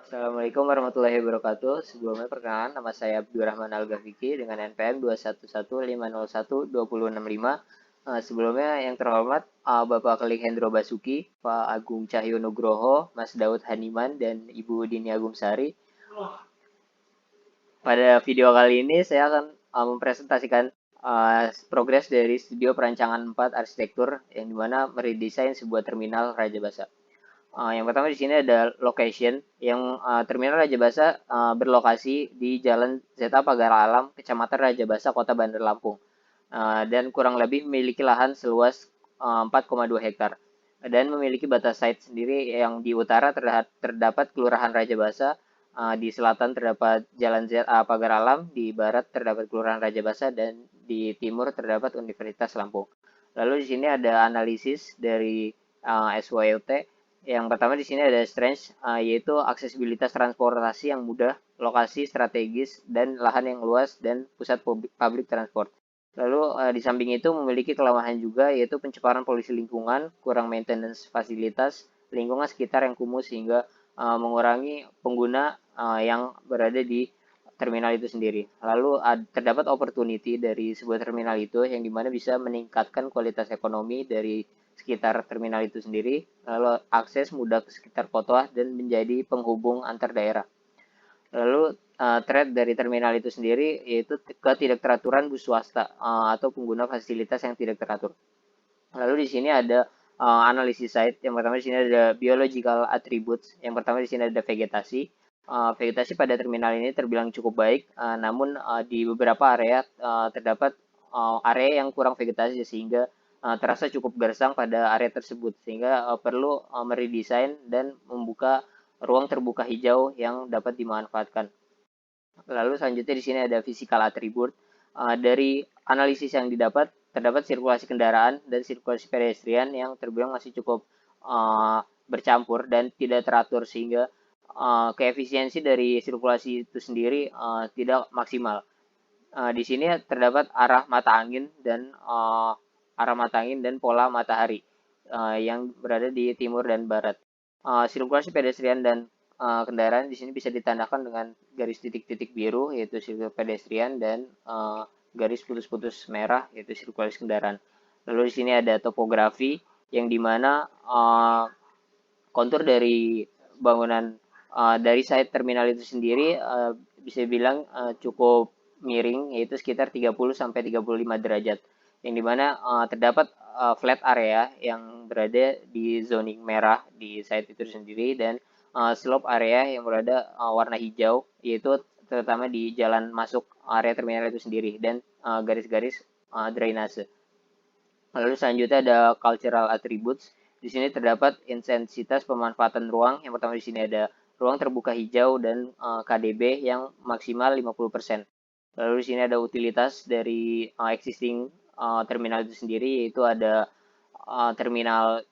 Assalamualaikum warahmatullahi wabarakatuh. Sebelumnya perkenalan, nama saya Abdurrahman Al-Ghafiqi dengan NPM 211502065. Sebelumnya yang terhormat Bapak Klik Hendro Basuki, Pak Agung Cahyo Nugroho, Mas Daud Haniman, dan Ibu Dini Agung Sari. Pada video kali ini saya akan mempresentasikan progres dari studio perancangan 4 arsitektur yang dimana meredesain sebuah terminal Raja Basa. Yang pertama di sini ada location, yang terminal Raja Basa berlokasi di Jalan Zeta Pagar Alam, Kecamatan Raja Basa, Kota Bandar Lampung, dan kurang lebih memiliki lahan seluas 4,2 hektar dan memiliki batas site sendiri yang di utara terdapat Kelurahan Raja Basa, di selatan terdapat Jalan ZA Pagar Alam, di barat terdapat Kelurahan Raja Basa, dan di timur terdapat Universitas Lampung. Lalu di sini ada analisis dari SYLT. Yang pertama di sini ada strength, yaitu aksesibilitas transportasi yang mudah, lokasi strategis, dan lahan yang luas, dan pusat public transport. Lalu di samping itu memiliki kelemahan juga, yaitu pencemaran polusi lingkungan, kurang maintenance fasilitas, lingkungan sekitar yang kumuh sehingga mengurangi pengguna yang berada di terminal itu sendiri. Lalu terdapat opportunity dari sebuah terminal itu yang dimana bisa meningkatkan kualitas ekonomi dari sekitar terminal itu sendiri, lalu akses mudah ke sekitar kota dan menjadi penghubung antar daerah. Lalu threat dari terminal itu sendiri yaitu ketidakteraturan bus swasta atau pengguna fasilitas yang tidak teratur. Lalu di sini ada analisis site. Yang pertama di sini ada biological attributes. Yang pertama di sini ada vegetasi. Vegetasi pada terminal ini terbilang cukup baik, namun di beberapa area terdapat area yang kurang vegetasi sehingga terasa cukup gersang pada area tersebut sehingga perlu meredesain dan membuka ruang terbuka hijau yang dapat dimanfaatkan. Lalu selanjutnya di sini ada physical attribute. Dari analisis yang didapat, terdapat sirkulasi kendaraan dan sirkulasi pedestrian yang terbilang masih cukup bercampur dan tidak teratur sehingga keefisiensi dari sirkulasi itu sendiri tidak maksimal. Di sini terdapat arah mata angin dan pola matahari yang berada di timur dan barat. Sirkulasi pedestrian dan kendaraan di sini bisa ditandakan dengan garis titik-titik biru yaitu sirkulasi pedestrian dan garis putus-putus merah yaitu sirkulasi kendaraan. Lalu di sini ada topografi yang dimana kontur dari bangunan dari site terminal itu sendiri bisa bilang cukup miring yaitu sekitar 30 sampai 35 derajat yang dimana terdapat flat area yang berada di zoning merah di site itu sendiri dan slope area yang berada warna hijau yaitu terutama di jalan masuk area terminal itu sendiri dan garis-garis drainase. Lalu selanjutnya ada cultural attributes. Di sini terdapat intensitas pemanfaatan ruang. Yang pertama di sini ada ruang terbuka hijau dan KDB yang maksimal 50%. Lalu di sini ada utilitas dari existing terminal itu sendiri, yaitu ada terminal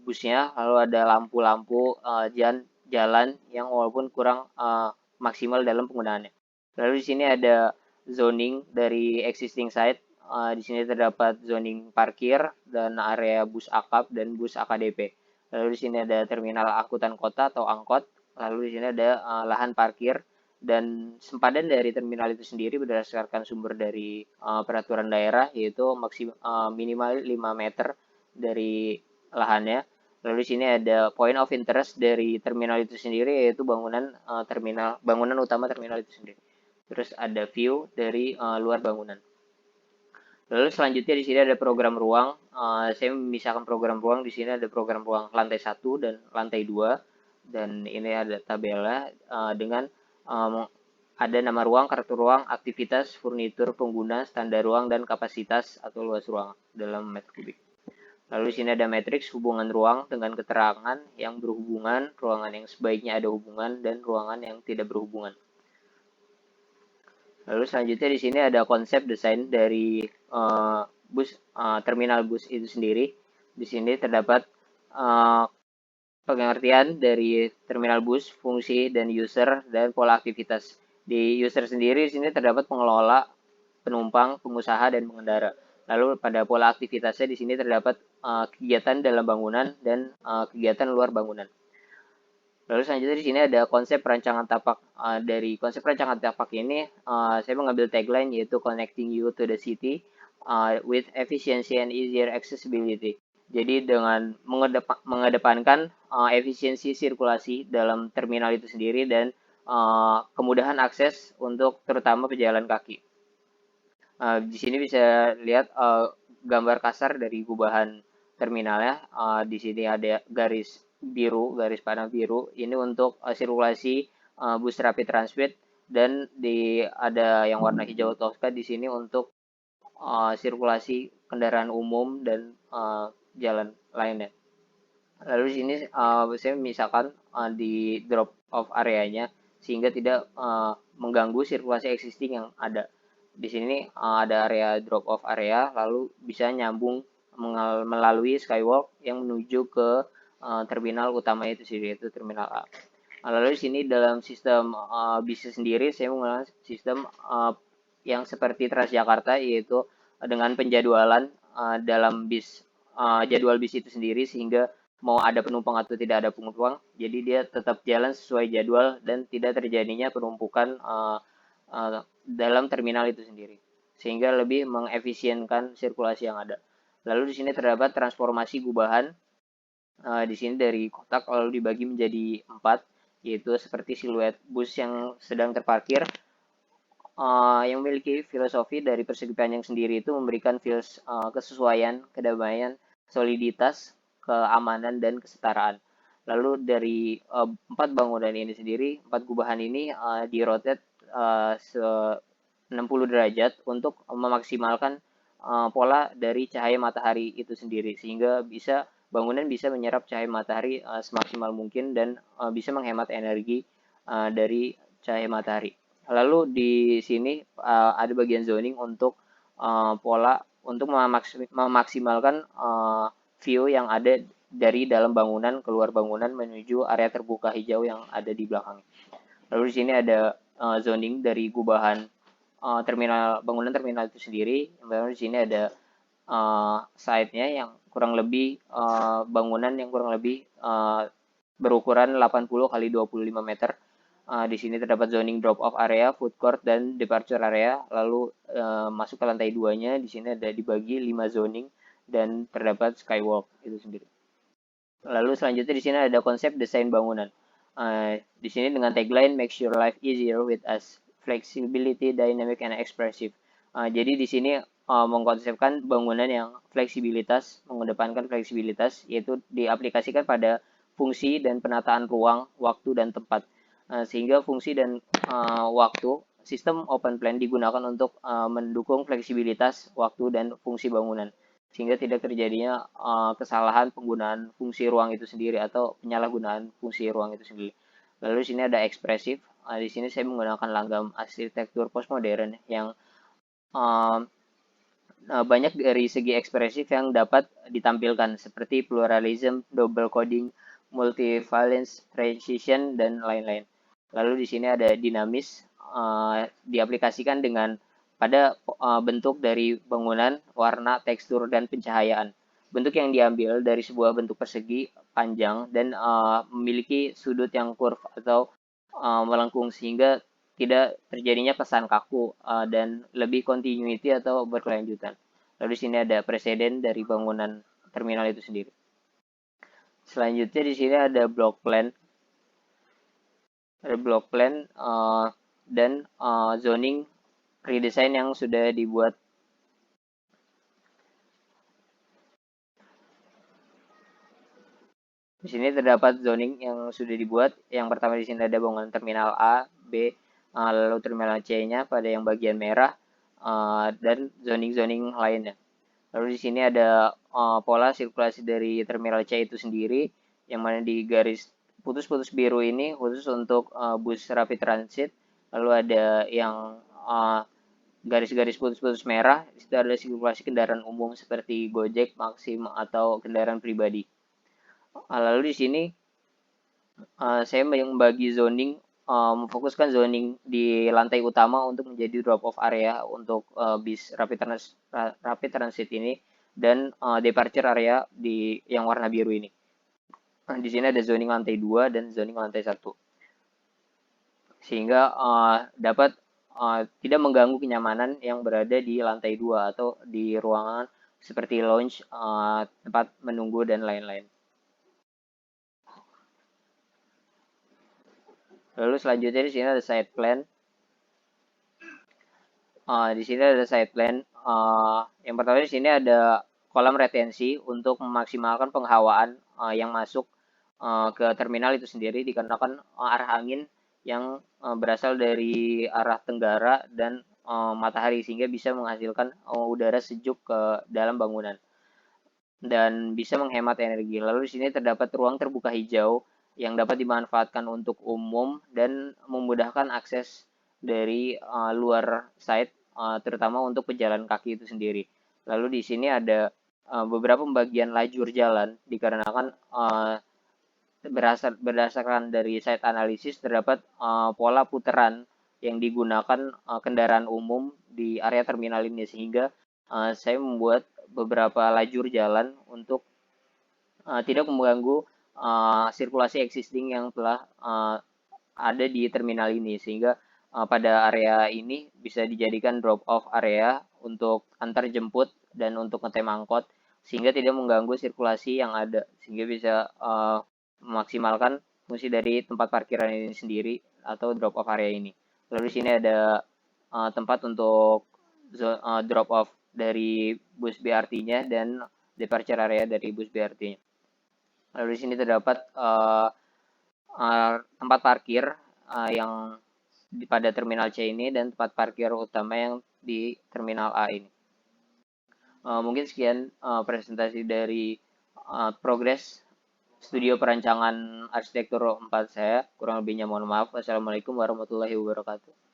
busnya, lalu ada lampu-lampu jalan yang walaupun kurang maksimal dalam penggunaannya. Lalu di sini ada zoning dari existing site. Di sini terdapat zoning parkir dan area bus akap dan bus AKDP. Lalu di sini ada terminal angkutan kota atau angkot. Lalu di sini ada lahan parkir dan sempadan dari terminal itu sendiri berdasarkan sumber dari peraturan daerah yaitu minimal 5 meter dari lahannya. Lalu di sini ada point of interest dari terminal itu sendiri yaitu bangunan utama terminal itu sendiri. Terus ada view dari luar bangunan. Lalu selanjutnya di sini ada program ruang. Saya memisahkan program ruang. Di sini ada program ruang lantai 1 dan lantai 2. Dan ini ada tabelnya dengan ada nama ruang, kartu ruang, aktivitas, furnitur, pengguna, standar ruang, dan kapasitas atau luas ruang dalam meter kubik. Lalu di sini ada matriks hubungan ruang dengan keterangan yang berhubungan, ruangan yang sebaiknya ada hubungan, dan ruangan yang tidak berhubungan. Lalu selanjutnya di sini ada konsep desain dari terminal bus itu sendiri. Di sini terdapat pengertian dari terminal bus, fungsi dan user dan pola aktivitas. Di user sendiri di sini terdapat pengelola, penumpang, pengusaha dan pengendara. Lalu pada pola aktivitasnya di sini terdapat kegiatan dalam bangunan dan kegiatan luar bangunan. Lalu selanjutnya di sini ada konsep rancangan tapak. Dari konsep rancangan tapak ini, saya mengambil tagline yaitu Connecting You to the City with Efficiency and Easier Accessibility. Jadi dengan mengedepankan efisiensi sirkulasi dalam terminal itu sendiri dan kemudahan akses untuk terutama pejalan kaki. Di sini bisa lihat gambar kasar dari gubahan terminalnya. Di sini ada garis biru, garis panah biru. Ini untuk sirkulasi bus rapid transit dan ada yang warna hijau toska di sini untuk sirkulasi kendaraan umum dan jalan lainnya. Lalu di sini saya misalkan di drop off areanya sehingga tidak mengganggu sirkulasi existing yang ada. Di sini ada area drop off area, lalu bisa nyambung melalui skywalk yang menuju ke terminal utama itu sendiri, yaitu terminal A. Lalu di sini dalam sistem bisnis sendiri, saya menggunakan sistem yang seperti Transjakarta, yaitu dengan penjadwalan dalam jadwal bis itu sendiri, sehingga mau ada penumpang atau tidak ada penumpang, jadi dia tetap jalan sesuai jadwal dan tidak terjadinya penumpukan dalam terminal itu sendiri, sehingga lebih mengefisienkan sirkulasi yang ada. Lalu di sini terdapat transformasi gubahan. Di sini dari kotak lalu dibagi menjadi 4, yaitu seperti siluet bus yang sedang terparkir, yang memiliki filosofi dari persegi panjang sendiri itu memberikan kesesuaian, kedamaian, soliditas, keamanan, dan kesetaraan. Lalu dari 4 bangunan ini sendiri, 4 gubahan ini dirotate 60 derajat untuk memaksimalkan pola dari cahaya matahari itu sendiri, sehingga bangunan bisa menyerap cahaya matahari semaksimal mungkin dan bisa menghemat energi dari cahaya matahari. Lalu di sini ada bagian zoning untuk pola untuk memaksimalkan view yang ada dari dalam bangunan keluar bangunan menuju area terbuka hijau yang ada di belakang. Lalu di sini ada zoning dari gubahan bangunan terminal itu sendiri. Lalu di sini ada site-nya yang kurang lebih bangunan yang kurang lebih berukuran 80 kali 25 meter. Di sini terdapat zoning drop off area, food court, dan departure area. Lalu masuk ke lantai 2-nya, di sini ada dibagi 5 zoning dan terdapat skywalk itu sendiri. Lalu selanjutnya di sini ada konsep desain bangunan. Di sini dengan tagline Make Your Life Easier with Us, Flexibility, Dynamic, and Expressive. Jadi di sini mengkonsepkan bangunan yang mengedepankan fleksibilitas, yaitu diaplikasikan pada fungsi dan penataan ruang, waktu, dan tempat. Sehingga fungsi dan waktu, sistem open plan digunakan untuk mendukung fleksibilitas, waktu, dan fungsi bangunan, sehingga tidak terjadinya kesalahan penggunaan fungsi ruang itu sendiri atau penyalahgunaan fungsi ruang itu sendiri. Lalu di sini ada ekspresif. Di sini saya menggunakan langgam arsitektur postmodern yang banyak dari segi ekspresif yang dapat ditampilkan seperti pluralism, double coding, multi-valence, precision, dan lain-lain. Lalu di sini ada dinamis, diaplikasikan pada bentuk dari bangunan, warna, tekstur, dan pencahayaan. Bentuk yang diambil dari sebuah bentuk persegi panjang dan memiliki sudut yang curve atau melengkung sehingga tidak terjadinya kesan kaku dan lebih continuity atau berkelanjutan. Lalu di sini ada preseden dari bangunan terminal itu sendiri. Selanjutnya di sini ada block plan. Ada block plan dan zoning redesign yang sudah dibuat. Di sini terdapat zoning yang sudah dibuat. Yang pertama di sini ada bangunan terminal A, B, lalu terminal C-nya pada yang bagian merah, dan zoning-zoning lainnya. Lalu di sini ada pola sirkulasi dari terminal C itu sendiri, yang mana di garis putus-putus biru ini khusus untuk bus rapid transit. Lalu ada yang garis-garis putus-putus merah, itu adalah sirkulasi kendaraan umum seperti Gojek, Maxim, atau kendaraan pribadi. Lalu di sini saya membagi zoning, memfokuskan zoning di lantai utama untuk menjadi drop off area untuk bis rapid transit ini dan departure area yang warna biru ini. Di sini ada zoning lantai 2 dan zoning lantai 1. Sehingga dapat tidak mengganggu kenyamanan yang berada di lantai 2 atau di ruangan seperti lounge, tempat menunggu dan lain-lain. Lalu selanjutnya di sini ada side plan. Di sini ada side plan. Yang pertama di sini ada kolam retensi untuk memaksimalkan penghawaan yang masuk ke terminal itu sendiri dikarenakan arah angin yang berasal dari arah tenggara dan matahari sehingga bisa menghasilkan udara sejuk ke dalam bangunan dan bisa menghemat energi. Lalu di sini terdapat ruang terbuka hijau yang dapat dimanfaatkan untuk umum dan memudahkan akses dari luar site, terutama untuk pejalan kaki itu sendiri. Lalu di sini ada beberapa pembagian lajur jalan dikarenakan berdasarkan dari site analisis terdapat pola putaran yang digunakan kendaraan umum di area terminal ini sehingga saya membuat beberapa lajur jalan untuk tidak mengganggu sirkulasi existing yang telah ada di terminal ini sehingga pada area ini bisa dijadikan drop off area untuk antar jemput dan untuk ngetem angkot sehingga tidak mengganggu sirkulasi yang ada sehingga bisa memaksimalkan fungsi dari tempat parkiran ini sendiri atau drop off area ini. Lalu di sini ada tempat untuk drop off dari bus BRT-nya dan departure area dari bus BRT-nya. Lalu di sini terdapat tempat parkir yang pada terminal C ini dan tempat parkir utama yang di terminal A ini. Mungkin sekian presentasi dari progres studio perancangan arsitektur 4 saya. Kurang lebihnya mohon maaf. Wassalamualaikum warahmatullahi wabarakatuh.